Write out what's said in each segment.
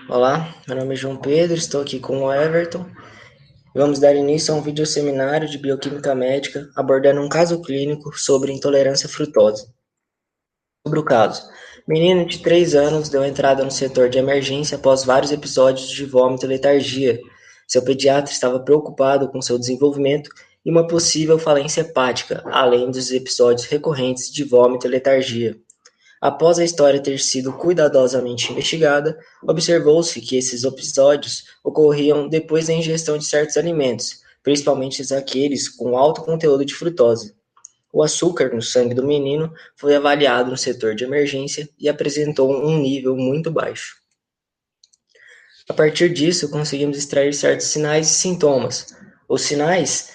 Olá, meu nome é João Pedro, estou aqui com o Everton. Vamos dar início a um videoseminário de bioquímica médica abordando um caso clínico sobre intolerância à frutose. Sobre o caso, menino de 3 anos deu entrada no setor de emergência após vários episódios de vômito e letargia. Seu pediatra estava preocupado com seu desenvolvimento e uma possível falência hepática, além dos episódios recorrentes de vômito e letargia. Após a história ter sido cuidadosamente investigada, observou-se que esses episódios ocorriam depois da ingestão de certos alimentos, principalmente aqueles com alto conteúdo de frutose. O açúcar no sangue do menino foi avaliado no setor de emergência e apresentou um nível muito baixo. A partir disso, conseguimos extrair certos sinais e sintomas. Os sinais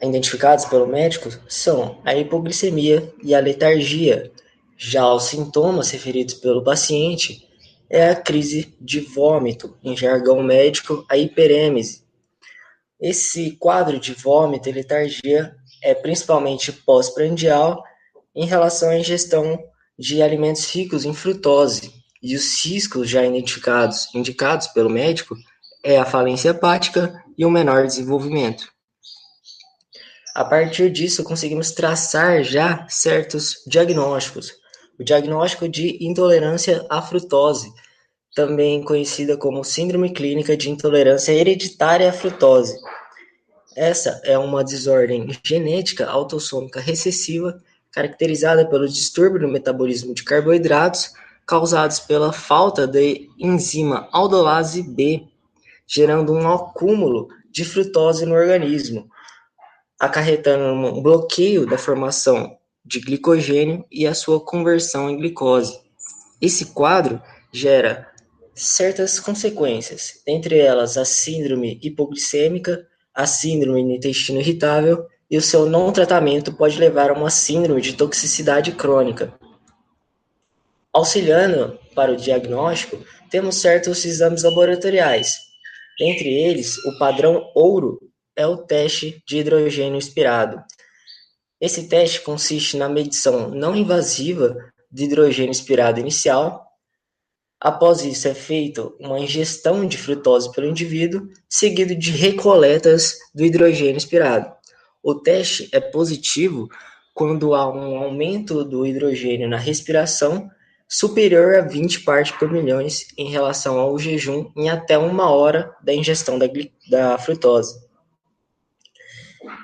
identificados pelo médico são a hipoglicemia e a letargia. Já os sintomas referidos pelo paciente é a crise de vômito, em jargão médico, a hiperêmese. Esse quadro de vômito e letargia é principalmente pós-prandial em relação à ingestão de alimentos ricos em frutose. E os riscos já indicados pelo médico, é a falência hepática e o menor desenvolvimento. A partir disso, conseguimos traçar já certos diagnósticos. O diagnóstico de intolerância à frutose, também conhecida como síndrome clínica de intolerância hereditária à frutose. Essa é uma desordem genética autossômica recessiva, caracterizada pelo distúrbio no metabolismo de carboidratos causados pela falta da enzima aldolase B, gerando um acúmulo de frutose no organismo, acarretando um bloqueio da formação de glicogênio e a sua conversão em glicose. Esse quadro gera certas consequências, entre elas a síndrome hipoglicêmica, a síndrome do intestino irritável, e o seu não tratamento pode levar a uma síndrome de toxicidade crônica. Auxiliando para o diagnóstico, temos certos exames laboratoriais. Entre eles, o padrão ouro é o teste de hidrogênio expirado. Esse teste consiste na medição não invasiva de hidrogênio expirado inicial. Após isso, é feita uma ingestão de frutose pelo indivíduo, seguido de recoletas do hidrogênio expirado. O teste é positivo quando há um aumento do hidrogênio na respiração superior a 20 partes por milhões em relação ao jejum em até 1 hora da ingestão da frutose.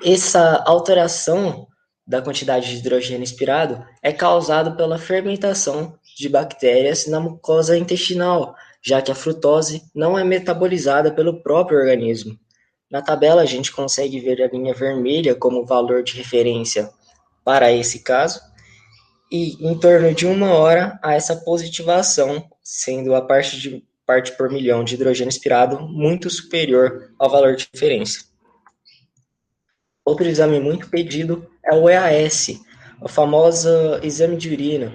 Essa alteração da quantidade de hidrogênio expirado é causada pela fermentação de bactérias na mucosa intestinal, já que a frutose não é metabolizada pelo próprio organismo. Na tabela, a gente consegue ver a linha vermelha como valor de referência para esse caso, e em torno de 1 hora há essa positivação, sendo a parte por milhão de hidrogênio expirado muito superior ao valor de referência. Outro exame muito pedido é o EAS, o famoso exame de urina.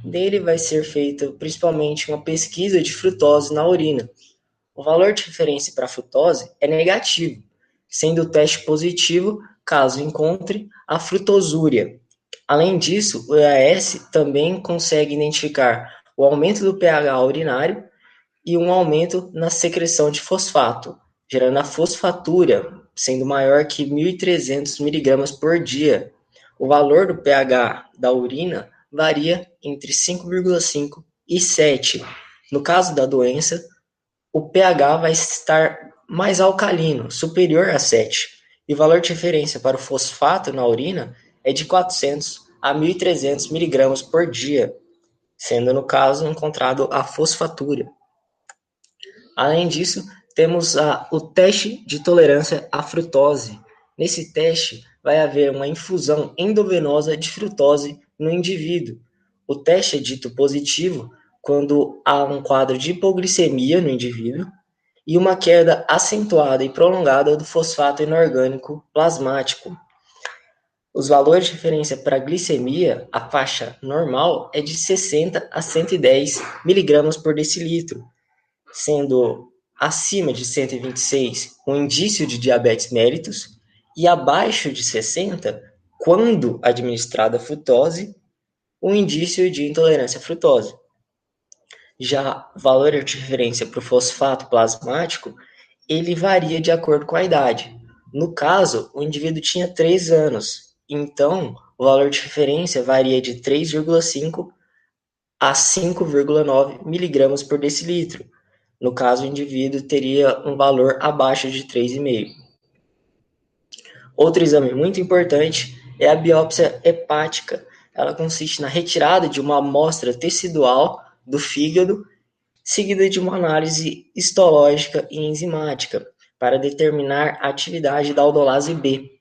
Nele vai ser feita principalmente uma pesquisa de frutose na urina. O valor de referência para a frutose é negativo, sendo o teste positivo caso encontre a frutosúria. Além disso, o EAS também consegue identificar o aumento do pH urinário e um aumento na secreção de fosfato, gerando a fosfatúria, sendo maior que 1.300 miligramas por dia. O valor do pH da urina varia entre 5,5 e 7. No caso da doença, o pH vai estar mais alcalino, superior a 7. E o valor de referência para o fosfato na urina é de 400 a 1.300 miligramas por dia, sendo no caso encontrado a fosfatúria. Além disso, temos o teste de tolerância à frutose. Nesse teste, vai haver uma infusão endovenosa de frutose no indivíduo. O teste é dito positivo quando há um quadro de hipoglicemia no indivíduo e uma queda acentuada e prolongada do fosfato inorgânico plasmático. Os valores de referência para glicemia, a faixa normal é de 60 a 110 miligramas por decilitro, sendo acima de 126 um indício de diabetes mellitus e abaixo de 60, quando administrada a frutose, um indício de intolerância à frutose. Já o valor de referência para o fosfato plasmático, ele varia de acordo com a idade. No caso, o indivíduo tinha 3 anos, então o valor de referência varia de 3,5 a 5,9 miligramas por decilitro. No caso, o indivíduo teria um valor abaixo de 3,5. Outro exame muito importante é a biópsia hepática. Ela consiste na retirada de uma amostra tecidual do fígado, seguida de uma análise histológica e enzimática, para determinar a atividade da aldolase B.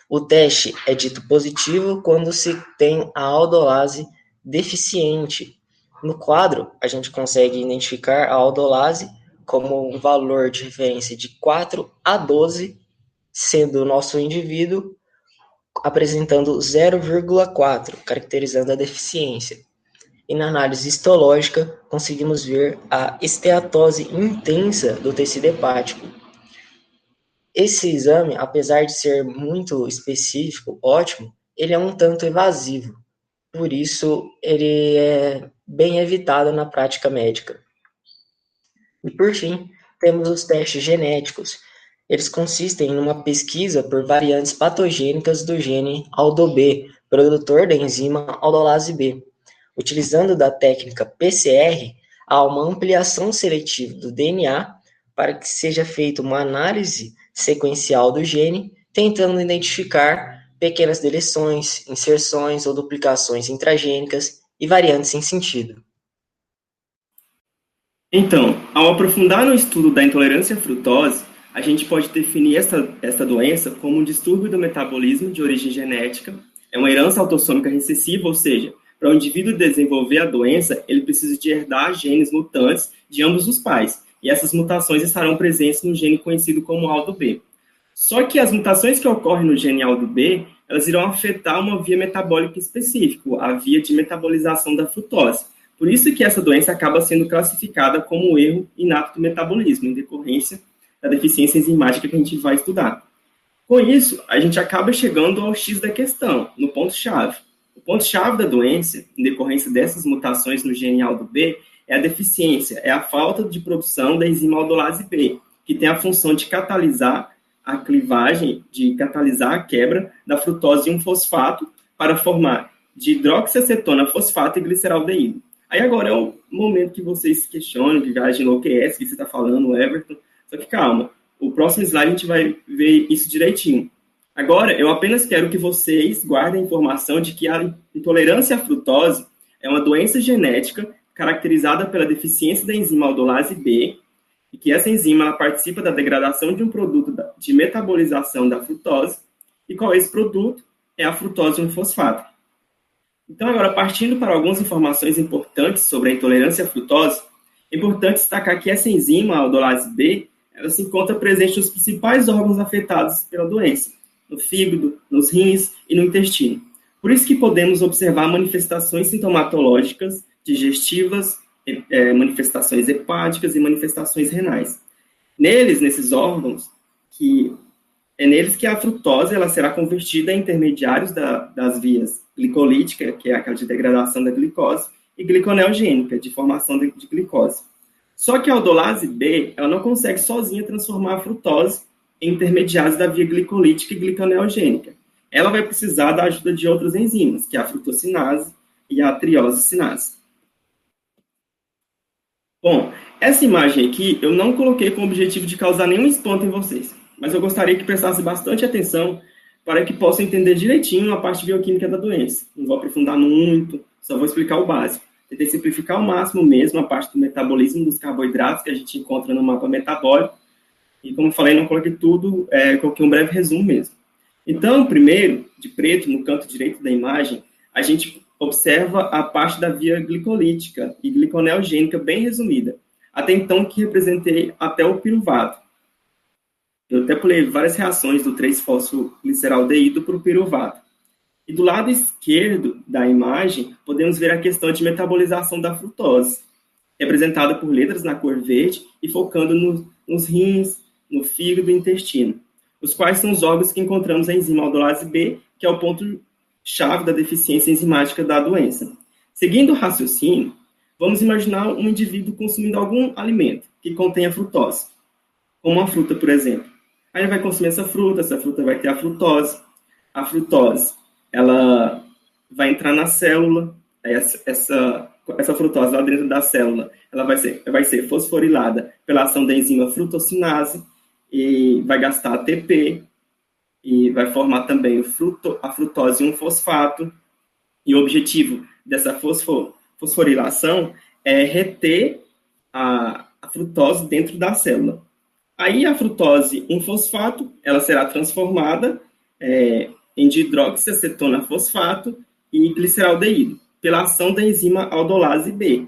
O teste é dito positivo quando se tem a aldolase deficiente. No quadro, a gente consegue identificar a aldolase como um valor de referência de 4 a 12, sendo o nosso indivíduo apresentando 0,4, caracterizando a deficiência. E na análise histológica, conseguimos ver a esteatose intensa do tecido hepático. Esse exame, apesar de ser muito específico, ótimo, ele é um tanto evasivo. Por isso, ele é bem evitado na prática médica. E por fim, temos os testes genéticos. Eles consistem em uma pesquisa por variantes patogênicas do gene ALDO-B, produtor da enzima aldolase B. Utilizando da técnica PCR, há uma ampliação seletiva do DNA para que seja feita uma análise sequencial do gene, tentando identificar pequenas deleções, inserções ou duplicações intragênicas e variantes sem sentido. Então, ao aprofundar no estudo da intolerância à frutose, a gente pode definir esta doença como um distúrbio do metabolismo de origem genética, é uma herança autossômica recessiva, ou seja, para o indivíduo desenvolver a doença, ele precisa de herdar genes mutantes de ambos os pais, e essas mutações estarão presentes no gene conhecido como ALDO-B. Só que as mutações que ocorrem no gene ALDO-B, elas irão afetar uma via metabólica específica, a via de metabolização da frutose. Por isso que essa doença acaba sendo classificada como um erro inato do metabolismo, em decorrência da deficiência enzimática que a gente vai estudar. Com isso, a gente acaba chegando ao X da questão, no ponto-chave. O ponto-chave da doença, em decorrência dessas mutações no gene ALDO-B, é a deficiência, é a falta de produção da enzima aldolase B, que tem a função de catalisar a clivagem, de catalisar a quebra da frutose em um fosfato para formar dihidroxiacetona fosfato e gliceraldeído. Aí agora é o momento que vocês se questionam, que viagem enlouquece, que você está falando, Everton. Só que calma, o próximo slide a gente vai ver isso direitinho. Agora, eu apenas quero que vocês guardem a informação de que a intolerância à frutose é uma doença genética caracterizada pela deficiência da enzima aldolase B, e que essa enzima ela participa da degradação de um produto de metabolização da frutose, e qual é esse produto? É a frutose 1-fosfato. Então, agora, partindo para algumas informações importantes sobre a intolerância à frutose, é importante destacar que essa enzima, a aldolase B, ela se encontra presente nos principais órgãos afetados pela doença, no fígado, nos rins e no intestino. Por isso que podemos observar manifestações sintomatológicas, digestivas, manifestações hepáticas e manifestações renais. Nesses órgãos, é neles que a frutose ela será convertida em intermediários das vias glicolítica, que é aquela de degradação da glicose, e gliconeogênica, de formação de glicose. Só que a aldolase B, ela não consegue sozinha transformar a frutose em intermediários da via glicolítica e gliconeogênica. Ela vai precisar da ajuda de outras enzimas, que é a frutossinase e a triose-sinase. Bom, essa imagem aqui eu não coloquei com o objetivo de causar nenhum espanto em vocês, mas eu gostaria que prestasse bastante atenção para que possam entender direitinho a parte bioquímica da doença. Não vou aprofundar muito, só vou explicar o básico. Tentei simplificar ao máximo mesmo a parte do metabolismo dos carboidratos que a gente encontra no mapa metabólico. E como falei, não coloquei tudo, coloquei um breve resumo mesmo. Então, primeiro, de preto, no canto direito da imagem, a gente observa a parte da via glicolítica e gliconeogênica bem resumida. Até então, que representei até o piruvato. Eu até pulei várias reações do 3-fosfogliceraldeído para o piruvato. E do lado esquerdo da imagem, podemos ver a questão de metabolização da frutose, representada por letras na cor verde e focando nos rins, no fígado e intestino, os quais são os órgãos que encontramos a enzima aldolase B, que é o ponto-chave da deficiência enzimática da doença. Seguindo o raciocínio, Vamos imaginar um indivíduo consumindo algum alimento que contenha frutose, como uma fruta, por exemplo. Aí ele vai consumir essa fruta vai ter a frutose. A frutose, ela vai entrar na célula, aí essa frutose lá dentro da célula, ela vai ser fosforilada pela ação da enzima frutossinase, e vai gastar ATP, e vai formar também a frutose 1-fosfato, e o objetivo dessa fosforilação é reter a frutose dentro da célula. Aí a frutose 1-fosfato, ela será transformada em dihidroxiacetona fosfato e gliceraldeído, pela ação da enzima aldolase B.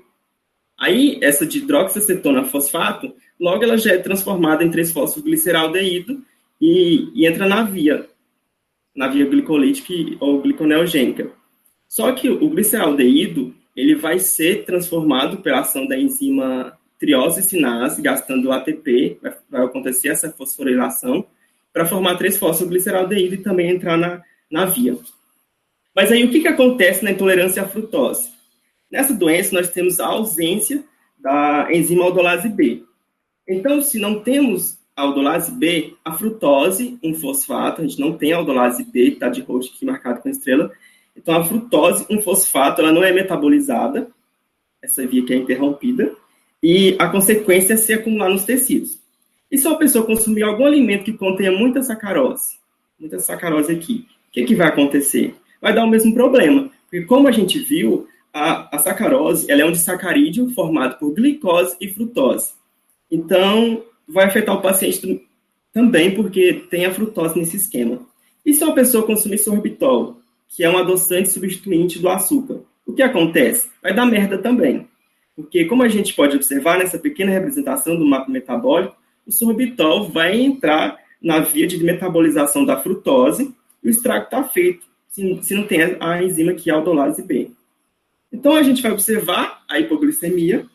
Aí, essa dihidroxiacetona fosfato, logo ela já é transformada em 3-fosfogliceraldeído e entra na via glicolítica ou gliconeogênica. Só que o gliceraldeído, ele vai ser transformado pela ação da enzima triose-sinase, gastando o ATP, vai acontecer essa fosforilação, para formar 3-fosfogliceraldeído e também entrar na via. Mas aí, o que acontece na intolerância à frutose? Nessa doença, nós temos a ausência da enzima aldolase B. Então, se não temos a aldolase B, a frutose 1-fosfato, a gente não tem a aldolase B, que está de roxo aqui marcado com estrela, então a frutose 1-fosfato, ela não é metabolizada, essa via que é interrompida, e a consequência é se acumular nos tecidos. E se uma pessoa consumir algum alimento que contenha muita sacarose aqui, o que vai acontecer? Vai dar o mesmo problema, porque como a gente viu, a sacarose ela é um disacarídeo formado por glicose e frutose. Então, vai afetar o paciente também, porque tem a frutose nesse esquema. E se uma pessoa consumir sorbitol, que é um adoçante substituinte do açúcar, o que acontece? Vai dar merda também. Porque, como a gente pode observar nessa pequena representação do mapa metabólico, o sorbitol vai entrar na via de metabolização da frutose e o estrago está feito, se não tem a enzima que é a aldolase B. Então, a gente vai observar a hipoglicemia,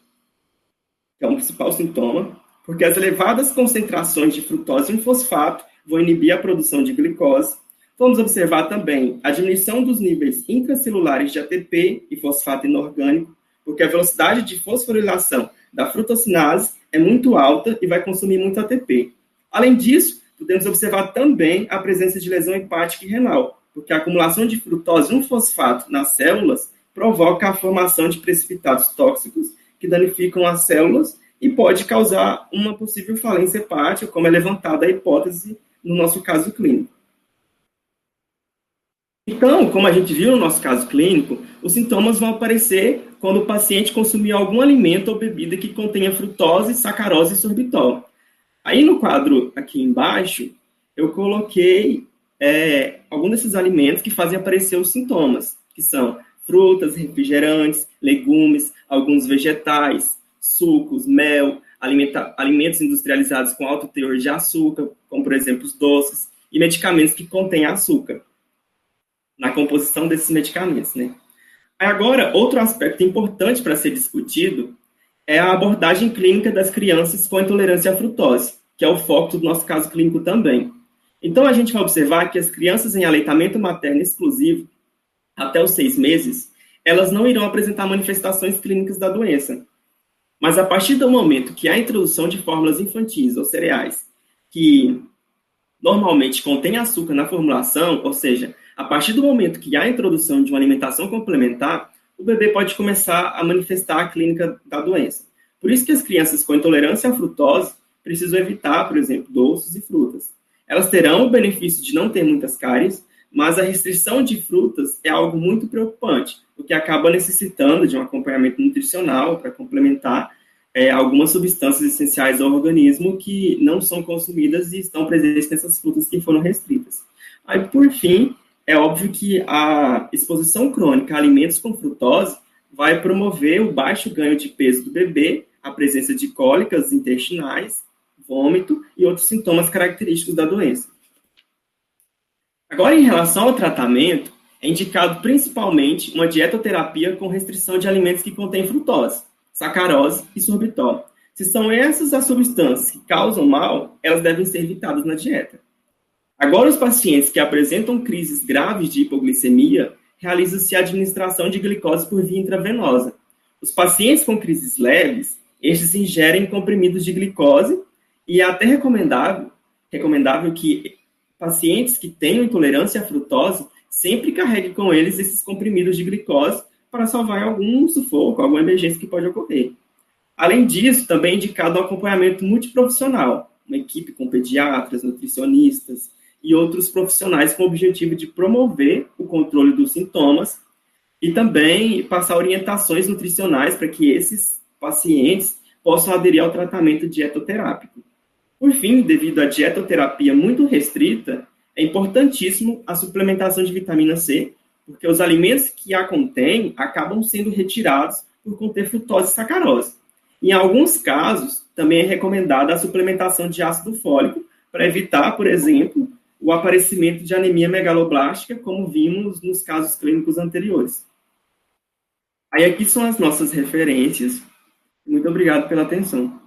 que é um principal sintoma, porque as elevadas concentrações de frutose 1-fosfato vão inibir a produção de glicose. Vamos observar também a diminuição dos níveis intracelulares de ATP e fosfato inorgânico, porque a velocidade de fosforilação da frutossinase é muito alta e vai consumir muito ATP. Além disso, podemos observar também a presença de lesão hepática e renal, porque a acumulação de frutose 1-fosfato nas células provoca a formação de precipitados tóxicos que danificam as células e pode causar uma possível falência hepática, como é levantada a hipótese no nosso caso clínico. Então, como a gente viu no nosso caso clínico, os sintomas vão aparecer quando o paciente consumir algum alimento ou bebida que contenha frutose, sacarose e sorbitol. Aí no quadro aqui embaixo, eu coloquei alguns desses alimentos que fazem aparecer os sintomas, que são frutas, refrigerantes, legumes, alguns vegetais, sucos, mel, alimentos industrializados com alto teor de açúcar, como, por exemplo, os doces, e medicamentos que contêm açúcar, na composição desses medicamentos, né? Agora, outro aspecto importante para ser discutido é a abordagem clínica das crianças com intolerância à frutose, que é o foco do nosso caso clínico também. Então, a gente vai observar que as crianças em aleitamento materno exclusivo, até os 6 meses, elas não irão apresentar manifestações clínicas da doença. Mas a partir do momento que há a introdução de fórmulas infantis ou cereais, que normalmente contêm açúcar na formulação, ou seja, a partir do momento que há a introdução de uma alimentação complementar, o bebê pode começar a manifestar a clínica da doença. Por isso que as crianças com intolerância à frutose precisam evitar, por exemplo, doces e frutas. Elas terão o benefício de não ter muitas cáries, mas a restrição de frutas é algo muito preocupante, porque acaba necessitando de um acompanhamento nutricional para complementar algumas substâncias essenciais ao organismo que não são consumidas e estão presentes nessas frutas que foram restritas. Aí, por fim, é óbvio que a exposição crônica a alimentos com frutose vai promover o baixo ganho de peso do bebê, a presença de cólicas intestinais, vômito e outros sintomas característicos da doença. Agora, em relação ao tratamento, é indicado principalmente uma dietoterapia com restrição de alimentos que contêm frutose, sacarose e sorbitol. Se são essas as substâncias que causam mal, elas devem ser evitadas na dieta. Agora, os pacientes que apresentam crises graves de hipoglicemia, realiza-se a administração de glicose por via intravenosa. Os pacientes com crises leves, estes ingerem comprimidos de glicose e é até recomendável que pacientes que tenham intolerância à frutose sempre carreguem com eles esses comprimidos de glicose para salvar algum sufoco, alguma emergência que pode ocorrer. Além disso, também é indicado um acompanhamento multiprofissional, uma equipe com pediatras, nutricionistas e outros profissionais com o objetivo de promover o controle dos sintomas e também passar orientações nutricionais para que esses pacientes possam aderir ao tratamento dietoterápico. Por fim, devido à dietoterapia muito restrita, é importantíssimo a suplementação de vitamina C, porque os alimentos que a contêm acabam sendo retirados por conter frutose e sacarose. Em alguns casos, também é recomendada a suplementação de ácido fólico para evitar, por exemplo, o aparecimento de anemia megaloblástica, como vimos nos casos clínicos anteriores. Aí aqui são as nossas referências. Muito obrigado pela atenção.